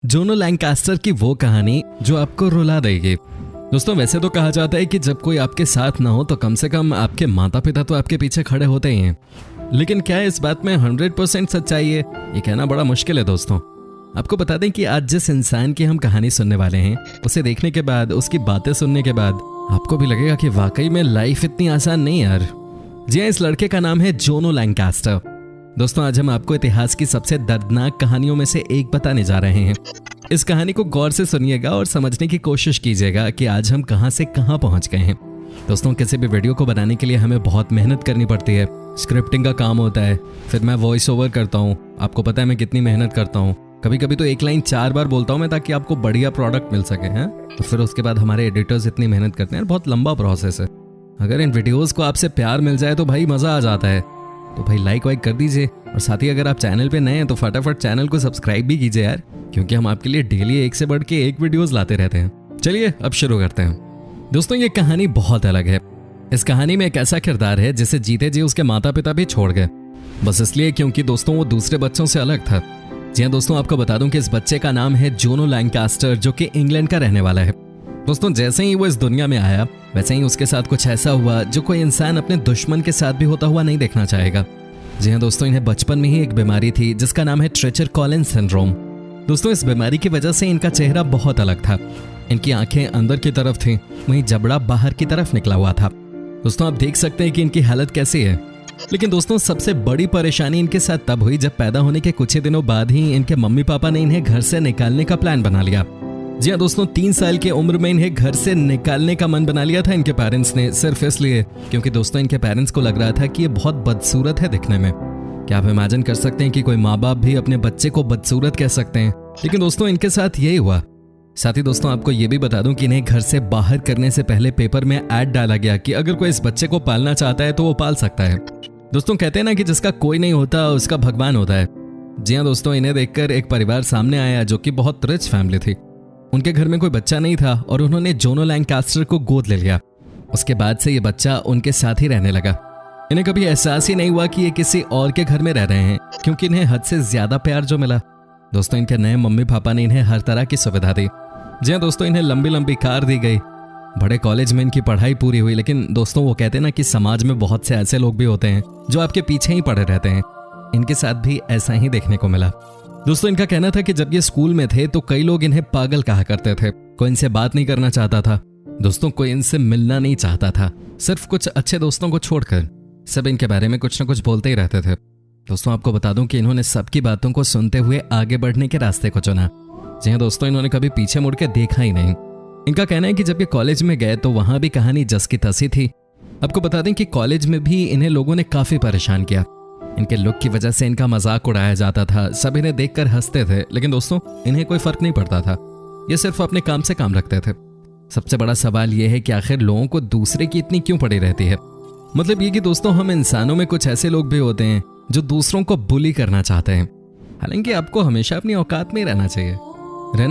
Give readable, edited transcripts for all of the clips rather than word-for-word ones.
जोनो लैंकास्टर की वो कहानी जो आपको रुला देगी। दोस्तों वैसे तो कहा जाता है कि जब कोई आपके साथ ना हो तो कम से कम आपके माता पिता तो आपके पीछे खड़े होते ही हैं, लेकिन क्या इस बात में 100% सच्चाई है, ये कहना बड़ा मुश्किल है। दोस्तों आपको बता दें कि आज जिस इंसान की हम कहानी सुनने वाले हैं, उसे देखने के बाद, उसकी बातें सुनने के बाद आपको भी लगेगा कि वाकई में लाइफ इतनी आसान नहीं यार। जी हाँ, इस लड़के का नाम है जोनो लैंकास्टर। दोस्तों आज हम आपको इतिहास की सबसे दर्दनाक कहानियों में से एक बताने जा रहे हैं। इस कहानी को गौर से सुनिएगा और समझने की कोशिश कीजिएगा कि आज हम कहां से कहां पहुंच गए हैं। दोस्तों किसी भी वीडियो को बनाने के लिए हमें बहुत मेहनत करनी पड़ती है, स्क्रिप्टिंग का काम होता है, फिर मैं वॉइस ओवर करता हूँ। आपको पता है मैं कितनी मेहनत करता हूँ, कभी कभी तो एक लाइन 4 बार बोलता हूँ मैं ताकि आपको बढ़िया प्रोडक्ट मिल सके हैं। तो फिर उसके बाद हमारे एडिटर्स इतनी मेहनत करते हैं, बहुत लंबा प्रोसेस है। अगर इन वीडियोस को आपसे प्यार मिल जाए तो भाई मजा आ जाता है। तो भाई लाइक वाइक कर दीजिए, और साथ ही अगर आप चैनल पे नए हैं तो फटाफट चैनल को सब्सक्राइब भी कीजिए यार, क्योंकि हम आपके लिए डेली एक से बढ़ के एक वीडियोस लाते रहते हैं। चलिए अब शुरू करते हैं। दोस्तों ये कहानी बहुत अलग है। इस कहानी में एक ऐसा किरदार है जिसे जीते जी उसके माता पिता भी छोड़ गए, बस इसलिए क्योंकि दोस्तों वो दूसरे बच्चों से अलग था। जी हाँ दोस्तों, आपको बता दूं कि इस बच्चे का नाम है जोनो लैंकास्टर, जो कि इंग्लैंड का रहने वाला है। दोस्तों जैसे ही वो इस दुनिया में आया वैसे ही उसके साथ कुछ ऐसा हुआ जो कोई इंसान अपने दुश्मन के साथ भी होता हुआ नहीं देखना चाहेगा। जी हाँ दोस्तों, इन्हें बचपन में ही एक बीमारी थी जिसका नाम है ट्रेचर कॉलिन्स सिंड्रोम। दोस्तों इस बीमारी की वजह से इनका चेहरा बहुत अलग था। इनकी आंखें अंदर की तरफ थी, वहीं जबड़ा बाहर की तरफ निकला हुआ था। दोस्तों आप देख सकते हैं कि इनकी हालत कैसी है। लेकिन दोस्तों सबसे बड़ी परेशानी इनके साथ तब हुई जब पैदा होने के कुछ ही दिनों बाद ही इनके मम्मी पापा ने इन्हें घर से निकालने का प्लान बना लिया। जी हाँ दोस्तों, 3 साल की उम्र में इन्हें घर से निकालने का मन बना लिया था इनके पेरेंट्स ने, सिर्फ इसलिए क्योंकि दोस्तों इनके पेरेंट्स को लग रहा था कि ये बहुत बदसूरत है दिखने में। क्या आप इमेजिन कर सकते हैं कि कोई माँ बाप भी अपने बच्चे को बदसूरत कह सकते हैं? लेकिन दोस्तों इनके साथ यही हुआ। साथ ही दोस्तों आपको ये भी बता दूं कि इन्हें घर से बाहर करने से पहले पेपर में ऐड डाला गया कि अगर कोई इस बच्चे को पालना चाहता है तो वो पाल सकता है। दोस्तों कहते हैं ना कि जिसका कोई नहीं होता उसका भगवान होता है। जी हाँ दोस्तों, इन्हें देखकर एक परिवार सामने आया जो कि बहुत रिच फैमिली थी। उनके घर में कोई बच्चा नहीं था और उन्होंने जोनो लैंकास्टर को गोद ले लिया। उसके बाद से ये बच्चा उनके साथ ही रहने लगा। इन्हें कभी एहसास ही नहीं हुआ कि ये किसी और के घर में रह रहे हैं, क्योंकि इन्हें हद से ज्यादा प्यार जो मिला। दोस्तों इनके नए मम्मी पापा ने इन्हें हर तरह की सुविधा दी। जी हाँ दोस्तों, इन्हें लंबी लंबी कार दी गई, बड़े कॉलेज में इनकी पढ़ाई पूरी हुई। लेकिन दोस्तों वो कहते हैं ना कि समाज में बहुत से ऐसे लोग भी होते हैं जो आपके पीछे ही पड़े रहते हैं। इनके साथ भी ऐसा ही देखने को मिला। दोस्तों इनका कहना था कि जब ये स्कूल में थे तो कई लोग इन्हें पागल कहा करते थे। कोई इनसे बात नहीं करना चाहता था, दोस्तों कोई इनसे मिलना नहीं चाहता था, सिर्फ कुछ अच्छे दोस्तों को छोड़कर सब इनके बारे में कुछ ना कुछ बोलते ही रहते थे। दोस्तों आपको बता दूं कि इन्होंने सबकी बातों को सुनते हुए आगे बढ़ने के रास्ते को चुना। जी हाँ दोस्तों, इन्होंने कभी पीछे मुड़ के देखा ही नहीं। इनका कहना है कि जब ये कॉलेज में गए तो वहां भी कहानी जस की तसी थी। आपको बता दें कि कॉलेज में भी इन्हें लोगों ने काफी परेशान किया। इनके लुक की वजह से इनका मजाक उड़ाया जाता था, सब इन्हें देखकर हंसते थे, लेकिन दोस्तों इन्हें कोई फर्क नहीं पड़ता था। ये सिर्फ अपने काम से काम रखते थे। सबसे बड़ा सवाल यह है कि आखिर लोगों को दूसरे की इतनी क्यों पड़ी रहती है? मतलब ये कि दोस्तों हम इंसानों में कुछ ऐसे लोग भी होते हैं जो दूसरों को बुली करना चाहते हैं। हालांकि आपको हमेशा अपनी औकात में ही रहना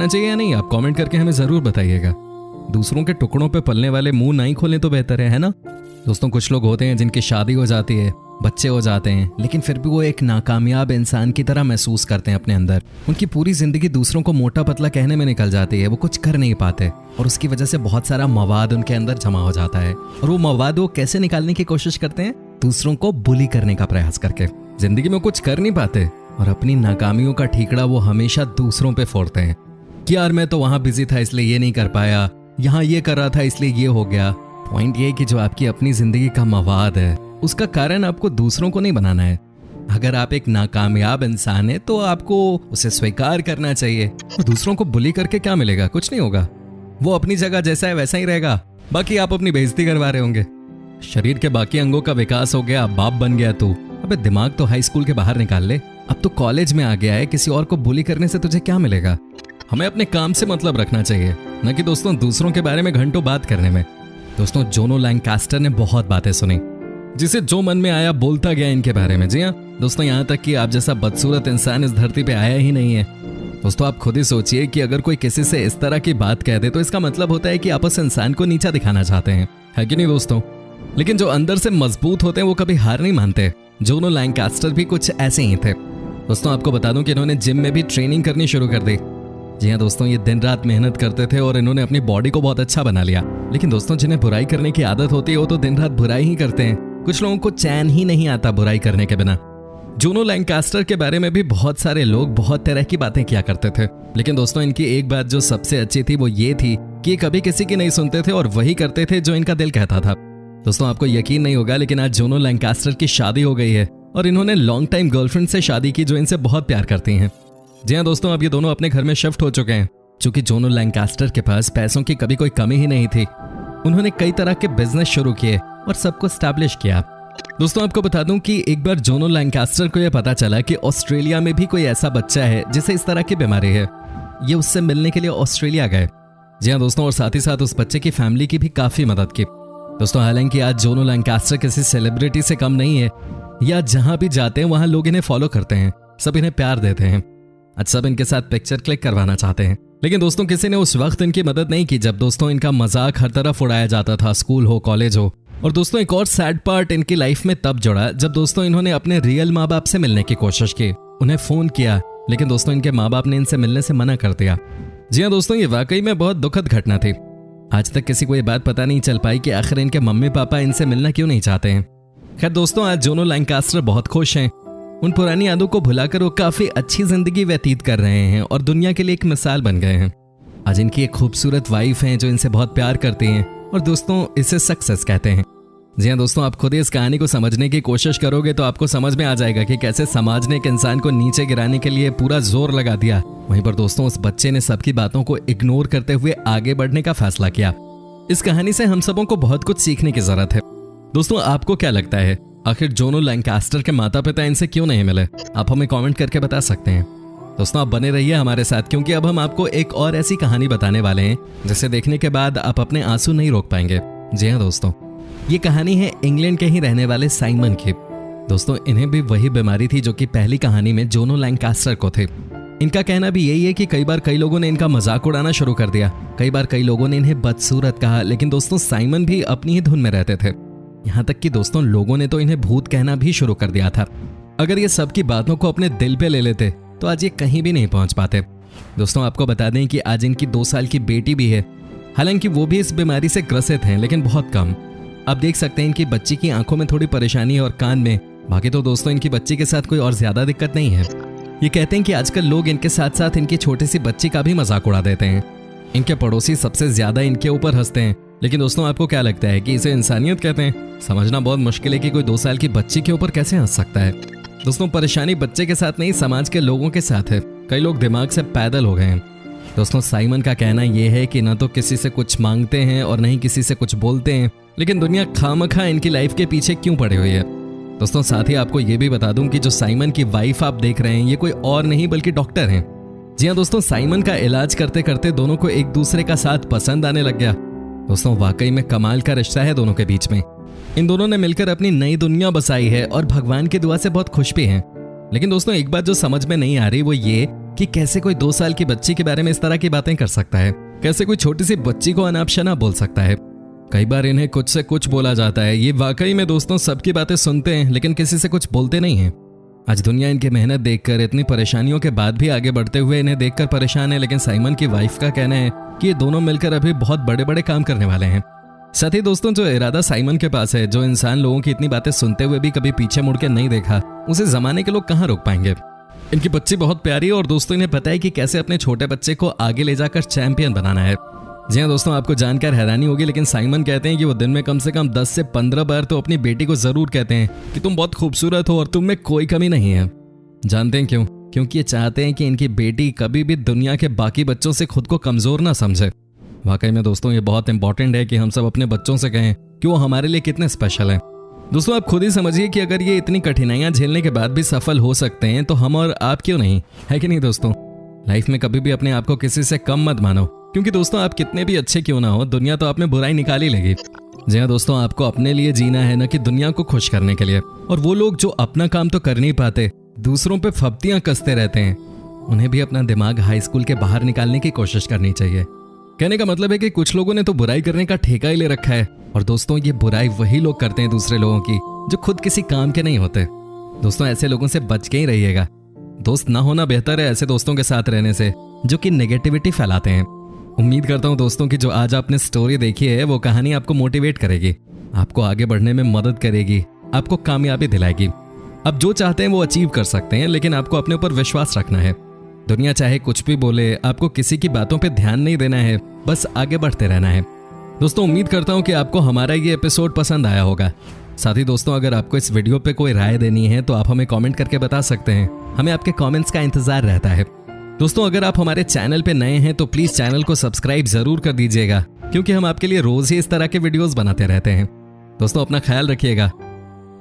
चाहिए या नहीं, आप कमेंट करके हमें जरूर बताइएगा। दूसरों के टुकड़ों पे पलने वाले मुंह नहीं खोलें तो बेहतर है ना? दोस्तों कुछ लोग होते हैं जिनकी शादी हो जाती है, बच्चे हो जाते हैं, लेकिन फिर भी वो एक नाकामयाब इंसान की तरह महसूस करते हैं अपने अंदर। उनकी पूरी जिंदगी दूसरों को मोटा पतला कहने में निकल जाती है, वो कुछ कर नहीं पाते और उसकी वजह से बहुत सारा मवाद उनके अंदर जमा हो जाता है। और वो मवाद वो कैसे निकालने की कोशिश करते हैं? दूसरों को बुली करने का प्रयास करके। जिंदगी में कुछ कर नहीं पाते और अपनी नाकामियों का ठीकरा वो हमेशा दूसरों पे फोड़ते हैं कि यार मैं तो वहां बिजी था इसलिए ये नहीं कर पाया, यहाँ ये कर रहा था इसलिए ये हो गया। पॉइंट ये कि जो आपकी अपनी जिंदगी का मवाद है उसका कारण आपको दूसरों को नहीं बनाना है। अगर आप एक नाकामयाब इंसान है तो आपको उसे स्वीकार करना चाहिए। तो दूसरों को बुली करके क्या मिलेगा? कुछ नहीं होगा। वो अपनी जगह जैसा है वैसा ही रहेगा, बाकी आप अपनी बेइज्जती करवा रहे होंगे। शरीर के बाकी अंगों का विकास हो गया, बाप बन गया तू, अबे दिमाग तो हाई स्कूल के बाहर निकाल ले। अब तो कॉलेज में आ गया है, किसी और को बुली करने से तुझे क्या मिलेगा? हमें अपने काम से मतलब रखना चाहिए, न कि दोस्तों दूसरों के बारे में घंटों बात करने में। दोस्तों जोनो लैंकास्टर ने बहुत बातें सुनी, जिसे जो मन में आया बोलता गया इनके बारे में। जी हाँ दोस्तों, यहाँ तक कि आप जैसा बदसूरत इंसान इस धरती पे आया ही नहीं है। दोस्तों आप खुद ही सोचिए कि अगर कोई किसी से इस तरह की बात कह दे तो इसका मतलब होता है कि आप उस इंसान को नीचा दिखाना चाहते हैं, है कि नहीं दोस्तों? लेकिन जो अंदर से मजबूत होते हैं वो कभी हार नहीं मानते। जोनो लैंकास्टर भी कुछ ऐसे ही थे। दोस्तों आपको बता दूं कि इन्होंने जिम में भी ट्रेनिंग करनी शुरू कर दी। जी हाँ दोस्तों, ये दिन रात मेहनत करते थे और इन्होंने अपनी बॉडी को बहुत अच्छा बना लिया। लेकिन दोस्तों, जिन्हें बुराई करने की आदत होती है वो तो दिन रात बुराई ही करते हैं। कुछ लोगों को चैन ही नहीं आता बुराई करने के बिना। जूनो लैंकास्टर के बारे में भी बहुत सारे लोग बहुत तरह की बातें किया करते थे, लेकिन दोस्तों इनकी एक बात जो सबसे अच्छी थी वो ये थी कि ये कभी किसी की नहीं सुनते थे और वही करते थे जो इनका दिल कहता था। दोस्तों आपको यकीन नहीं होगा, लेकिन आज जूनो लैंकास्टर की शादी हो गई है और इन्होंने लॉन्ग टाइम गर्लफ्रेंड से शादी की जो इनसे बहुत प्यार करती हैं। जी हाँ दोस्तों, अब ये दोनों अपने घर में शिफ्ट हो चुके हैं। चूंकि जूनो लैंकास्टर के पास पैसों की कभी कोई कमी ही नहीं थी, उन्होंने कई तरह के बिजनेस शुरू किए और सबको स्टैब्लिश किया। दोस्तों आपको बता दूं कि एक बार जूनो लैंकास्टर को यह पता चला कि ऑस्ट्रेलिया में भी कोई ऐसा बच्चा है जिसे इस तरह की बीमारी है। ये उससे मिलने के लिए ऑस्ट्रेलिया गए। जी हाँ दोस्तों, और साथ ही साथ उस बच्चे की फैमिली की भी काफी मदद की। दोस्तों हालांकि आज जूनो लैंकास्टर किसी सेलिब्रिटी से कम नहीं है। या जहां भी जाते हैं वहां लोग इन्हें फॉलो करते हैं, सब इन्हें प्यार देते हैं। आज सब इनके साथ पिक्चर क्लिक करवाना चाहते हैं। लेकिन दोस्तों किसी ने उस वक्त इनकी मदद नहीं की जब दोस्तों इनका मजाक हर तरफ उड़ाया जाता था, स्कूल हो कॉलेज हो। और दोस्तों एक और सैड पार्ट इनकी लाइफ में तब जुड़ा जब दोस्तों इन्होंने अपने रियल माँ बाप से मिलने की कोशिश की, उन्हें फोन किया, लेकिन दोस्तों इनके माँ बाप ने इनसे मिलने से मना कर दिया। जी हाँ दोस्तों, ये वाकई में बहुत दुखद घटना थी। आज तक किसी को ये बात पता नहीं चल पाई कि आखिर इनके मम्मी पापा इनसे मिलना क्यों नहीं चाहते हैं। खैर दोस्तों, आज जूनो लैंकास्टर बहुत खुश हैं। उन पुरानी यादों को भुलाकर वो काफी अच्छी जिंदगी व्यतीत कर रहे हैं और दुनिया के लिए एक मिसाल बन गए हैं। आज इनकी एक खूबसूरत वाइफ है जो इनसे बहुत प्यार करती हैं और दोस्तों इसे सक्सेस कहते हैं। जी हाँ दोस्तों, आप खुद ही इस कहानी को समझने की कोशिश करोगे तो आपको समझ में आ जाएगा कि कैसे समाज ने एक इंसान को नीचे गिराने के लिए पूरा जोर लगा दिया। वहीं पर दोस्तों उस बच्चे ने सबकी बातों को इग्नोर करते हुए आगे बढ़ने का फैसला किया। इस कहानी से हम सबों को बहुत कुछ सीखने की जरूरत है। दोस्तों आपको क्या लगता है, आखिर जूनो लैंकास्टर के माता पिता इनसे क्यों नहीं मिले? आप हमें कमेंट करके बता सकते हैं। दोस्तों आप बने रहिए हमारे साथ, क्योंकि अब हम आपको एक और ऐसी कहानी बताने वाले हैं जिसे देखने के बाद आप अपने आंसू नहीं रोक पाएंगे। जी हाँ दोस्तों, ये कहानी है इंग्लैंड के ही रहने वाले साइमन की। दोस्तों इन्हें भी वही बीमारी थी जो कि पहली कहानी में जूनो लैंकास्टर को थी। इनका कहना भी यही है कि कई बार कई लोगों ने इनका मजाक उड़ाना शुरू कर दिया, कई बार कई लोगों ने इन्हें बदसूरत कहा, लेकिन दोस्तों साइमन भी अपनी ही धुन में रहते थे। यहाँ तक कि दोस्तों लोगों ने तो इन्हें भूत कहना भी शुरू कर दिया था। अगर ये सबकी बातों को अपने दिल पे ले लेते तो आज ये कहीं भी नहीं पहुंच पाते। दोस्तों आपको बता दें कि आज इनकी 2 साल की बेटी भी है। हालांकि वो भी इस बीमारी से ग्रसित हैं, लेकिन बहुत कम। आप देख सकते हैं इनकी बच्ची की आंखों में थोड़ी परेशानी है और कान में। बाकी तो दोस्तों इनकी बच्ची के साथ कोई और ज्यादा दिक्कत नहीं है। ये कहते हैं कि आजकल लोग इनके साथ साथ इनकी छोटी सी बच्ची का भी मजाक उड़ा देते हैं। इनके पड़ोसी सबसे ज्यादा इनके ऊपर हंसते हैं। लेकिन दोस्तों आपको क्या लगता है कि इसे इंसानियत कहते हैं? समझना बहुत मुश्किल है कि कोई 2 साल की बच्ची के ऊपर कैसे हंस सकता है। दोस्तों परेशानी बच्चे के साथ नहीं, समाज के लोगों के साथ है। कई लोग दिमाग से पैदल हो गए हैं। दोस्तों साइमन का कहना यह है कि ना तो किसी से कुछ मांगते हैं और नहीं किसी से कुछ बोलते हैं, लेकिन दुनिया खामखा इनकी लाइफ के पीछे क्यों पड़ी हुई है। दोस्तों साथ ही आपको यह भी बता दूं कि जो साइमन की वाइफ आप देख रहे हैं ये कोई और नहीं बल्कि डॉक्टर हैं। जी हाँ दोस्तों, साइमन का इलाज करते करते दोनों को एक दूसरे का साथ पसंद आने लग गया। दोस्तों वाकई में कमाल का रिश्ता है दोनों के बीच में। इन दोनों ने मिलकर अपनी नई दुनिया बसाई है और भगवान की दुआ से बहुत खुश भी हैं। लेकिन दोस्तों एक बात जो समझ में नहीं आ रही वो ये कि कैसे कोई 2 साल की बच्ची के बारे में इस तरह की बातें कर सकता है, कैसे कोई छोटी सी बच्ची को अनाप शनाप बोल सकता है। कई बार इन्हें कुछ से कुछ बोला जाता है। ये वाकई में दोस्तों सबकी बातें सुनते हैं लेकिन किसी से कुछ बोलते नहीं हैं। आज दुनिया इनकी मेहनत देखकर, इतनी परेशानियों के बाद भी आगे बढ़ते हुए इन्हें देखकर परेशान है। लेकिन साइमन की वाइफ का कहना है कि ये दोनों मिलकर अभी बहुत बड़े बड़े काम करने वाले हैं। साथ ही दोस्तों जो इरादा साइमन के पास है, जो इंसान लोगों की इतनी बातें सुनते हुए भी कभी पीछे मुड़ के नहीं देखा, उसे जमाने के लोग कहाँ रोक पाएंगे। इनकी बच्ची बहुत प्यारी है और दोस्तों इन्हें पता है कि कैसे अपने छोटे बच्चे को आगे ले जाकर चैंपियन बनाना है। जी हाँ दोस्तों, आपको जानकर हैरानी होगी लेकिन साइमन कहते हैं कि वो दिन में कम से कम 10 से 15 बार तो अपनी बेटी को जरूर कहते हैं कि तुम बहुत खूबसूरत हो और तुम में कोई कमी नहीं है। जानते हैं क्यों? क्योंकि ये चाहते हैं कि इनकी बेटी कभी भी दुनिया के बाकी बच्चों से खुद को कमजोर ना समझे। वाकई में दोस्तों ये बहुत इंपॉर्टेंट है कि हम सब अपने बच्चों से कहें कि वो हमारे लिए कितने स्पेशल हैं। दोस्तों आप खुद ही समझिए कि अगर ये इतनी कठिनाइयां झेलने के बाद भी सफल हो सकते हैं तो हम और आप क्यों नहीं, है कि नहीं दोस्तों? लाइफ में कभी भी अपने आप को किसी से कम मत मानो, क्योंकि दोस्तों आप कितने भी अच्छे क्यों ना हो, दुनिया तो आप में बुराई निकाल ही लेगी। जी हाँ दोस्तों, आपको अपने लिए जीना है न कि दुनिया को खुश करने के लिए। और वो लोग जो अपना काम तो कर नहीं पाते, दूसरों पे फब्तियां कसते रहते हैं, उन्हें भी अपना दिमाग हाई स्कूल के बाहर निकालने की कोशिश करनी चाहिए। कहने का मतलब है कि कुछ लोगों ने तो बुराई करने का ठेका ही ले रखा है और दोस्तों ये बुराई वही लोग करते हैं दूसरे लोगों की जो खुद किसी काम के नहीं होते। दोस्तों ऐसे लोगों से बच के ही रहिएगा। दोस्त ना होना बेहतर है ऐसे दोस्तों के साथ रहने से, जो कि नेगेटिविटी फैलाते हैं। उम्मीद करता हूँ दोस्तों कि जो आज आपने स्टोरी देखी है वो कहानी आपको मोटिवेट करेगी, आपको आगे बढ़ने में मदद करेगी, आपको कामयाबी दिलाएगी। आप जो चाहते हैं वो अचीव कर सकते हैं, लेकिन आपको अपने ऊपर विश्वास रखना है। दुनिया चाहे कुछ भी बोले, आपको किसी की बातों पे ध्यान नहीं देना है, बस आगे बढ़ते रहना है। दोस्तों उम्मीद करता हूँ कि आपको हमारा ये एपिसोड पसंद आया होगा। साथ ही दोस्तों अगर आपको इस वीडियो पे कोई राय देनी है तो आप हमें कमेंट करके बता सकते हैं। हमें आपके कमेंट्स का इंतजार रहता है। दोस्तों अगर आप हमारे चैनल पे नए हैं तो प्लीज चैनल को सब्सक्राइब जरूर कर दीजिएगा, क्योंकि हम आपके लिए रोज ही इस तरह के वीडियोस बनाते रहते हैं। दोस्तों अपना ख्याल रखिएगा।